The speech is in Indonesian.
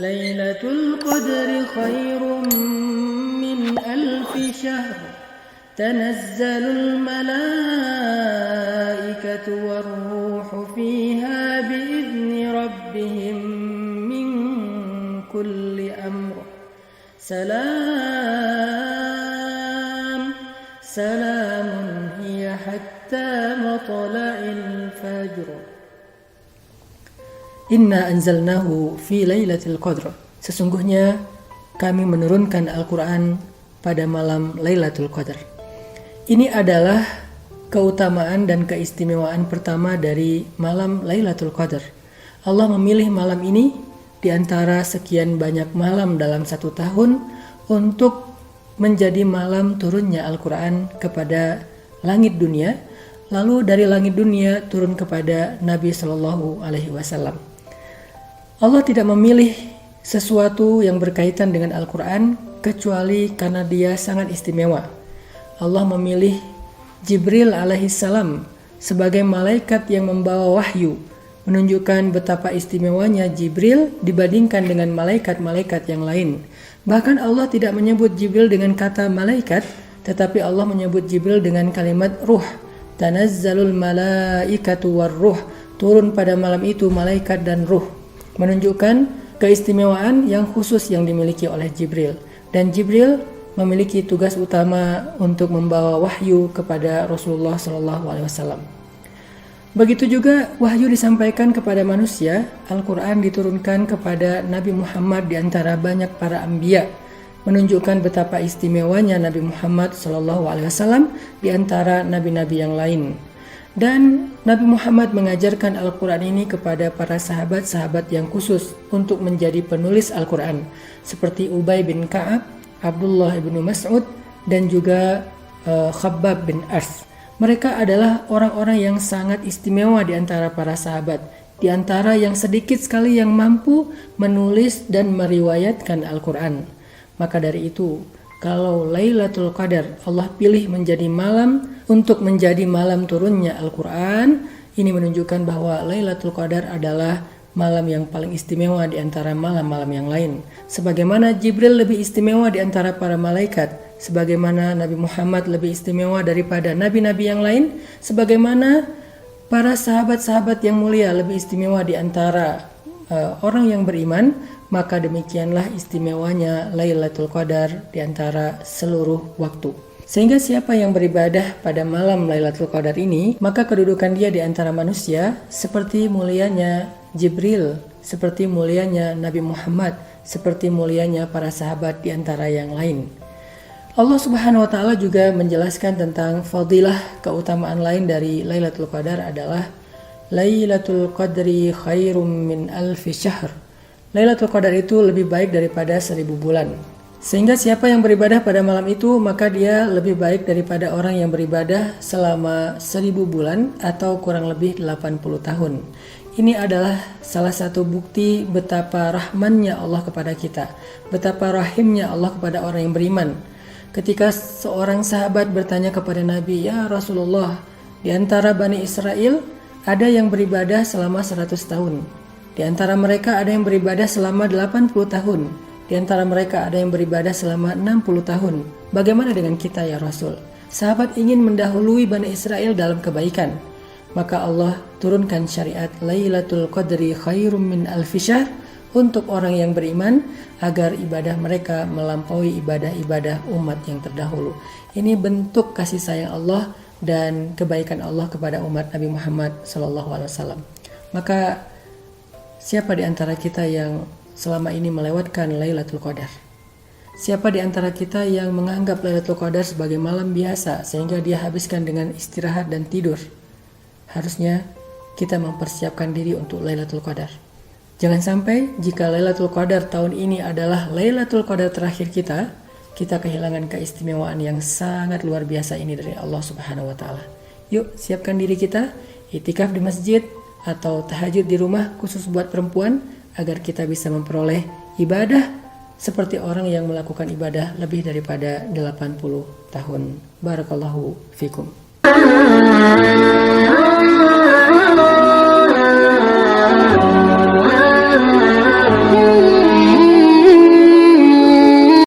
Lailatul Qadri khairum min alfi syahr. Tanazzalul malaikatu war-ruhu fiha bi'izni rabbihim min kulli amr. Salamun hiya hatta matla'il fajr. Inna anzalnahu fi lailatul qadr. Sesungguhnya kami menurunkan Al-Quran pada malam Lailatul Qadar. Ini adalah keutamaan dan keistimewaan pertama dari malam Lailatul Qadar. Allah memilih malam ini di antara sekian banyak malam dalam satu tahun untuk menjadi malam turunnya Al-Quran kepada langit dunia, lalu dari langit dunia turun kepada Nabi Shallallahu Alaihi Wasallam. Allah tidak memilih sesuatu yang berkaitan dengan Al-Quran kecuali karena dia sangat istimewa. Allah memilih Jibril alaihissalam sebagai malaikat yang membawa wahyu, menunjukkan betapa istimewanya Jibril dibandingkan dengan malaikat-malaikat yang lain. Bahkan Allah tidak menyebut Jibril dengan kata malaikat, tetapi Allah menyebut Jibril dengan kalimat ruh. Tanazzalul malaikatu war-ruh. Turun pada malam itu malaikat dan ruh, menunjukkan keistimewaan yang khusus yang dimiliki oleh Jibril. Dan Jibril memiliki tugas utama untuk membawa wahyu kepada Rasulullah SAW. Begitu juga wahyu disampaikan kepada manusia. Al-Quran diturunkan kepada Nabi Muhammad di antara banyak para anbiya, menunjukkan betapa istimewanya Nabi Muhammad SAW di antara nabi-nabi yang lain. Dan Nabi Muhammad mengajarkan Al-Quran ini kepada para sahabat-sahabat yang khusus untuk menjadi penulis Al-Quran, seperti Ubay bin Ka'ab, Abdullah bin Mas'ud, dan juga Khabbab bin Ars. Mereka adalah orang-orang yang sangat istimewa di antara para sahabat, di antara yang sedikit sekali yang mampu menulis dan meriwayatkan Al-Quran. Maka dari itu, kalau Lailatul Qadar Allah pilih menjadi malam untuk menjadi malam turunnya Al-Quran, ini menunjukkan bahwa Lailatul Qadar adalah malam yang paling istimewa di antara malam-malam yang lain. Sebagaimana Jibril lebih istimewa di antara para malaikat, sebagaimana Nabi Muhammad lebih istimewa daripada nabi-nabi yang lain, sebagaimana para sahabat-sahabat yang mulia lebih istimewa di antara orang yang beriman, maka demikianlah istimewanya Lailatul Qadar di antara seluruh waktu. Sehingga siapa yang beribadah pada malam Lailatul Qadar ini, maka kedudukan dia di antara manusia seperti mulianya Jibril, seperti mulianya Nabi Muhammad, seperti mulianya para sahabat di antara yang lain. Allah Subhanahu wa taala juga menjelaskan tentang fadilah keutamaan lain dari Lailatul Qadar adalah Lailatul Qadri khairum min alfi syahr. Lailatul Qadar itu lebih baik daripada 1000 bulan. Sehingga siapa yang beribadah pada malam itu, maka dia lebih baik daripada orang yang beribadah selama 1000 bulan atau kurang lebih 80 tahun. Ini adalah salah satu bukti betapa rahmannya Allah kepada kita, betapa rahimnya Allah kepada orang yang beriman. Ketika seorang sahabat bertanya kepada Nabi, "Ya Rasulullah, di antara Bani Israel ada yang beribadah selama 100 tahun. Di antara mereka ada yang beribadah selama 80 tahun. Di antara mereka ada yang beribadah selama 60 tahun. Bagaimana dengan kita ya Rasul?" Sahabat ingin mendahului Bani Israel dalam kebaikan. Maka Allah turunkan syariat Lailatul Qadri khairum min alfi syahr untuk orang yang beriman agar ibadah mereka melampaui ibadah-ibadah umat yang terdahulu. Ini bentuk kasih sayang Allah dan kebaikan Allah kepada umat Nabi Muhammad SAW. Maka siapa di antara kita yang selama ini melewatkan Lailatul Qadar? Siapa di antara kita yang menganggap Lailatul Qadar sebagai malam biasa sehingga dia habiskan dengan istirahat dan tidur? Harusnya kita mempersiapkan diri untuk Lailatul Qadar. Jangan sampai jika Lailatul Qadar tahun ini adalah Lailatul Qadar terakhir kita kehilangan keistimewaan yang sangat luar biasa ini dari Allah Subhanahu wa taala. Yuk, siapkan diri kita iktikaf di masjid atau tahajud di rumah khusus buat perempuan agar kita bisa memperoleh ibadah seperti orang yang melakukan ibadah lebih daripada 80 tahun. Barakallahu fikum.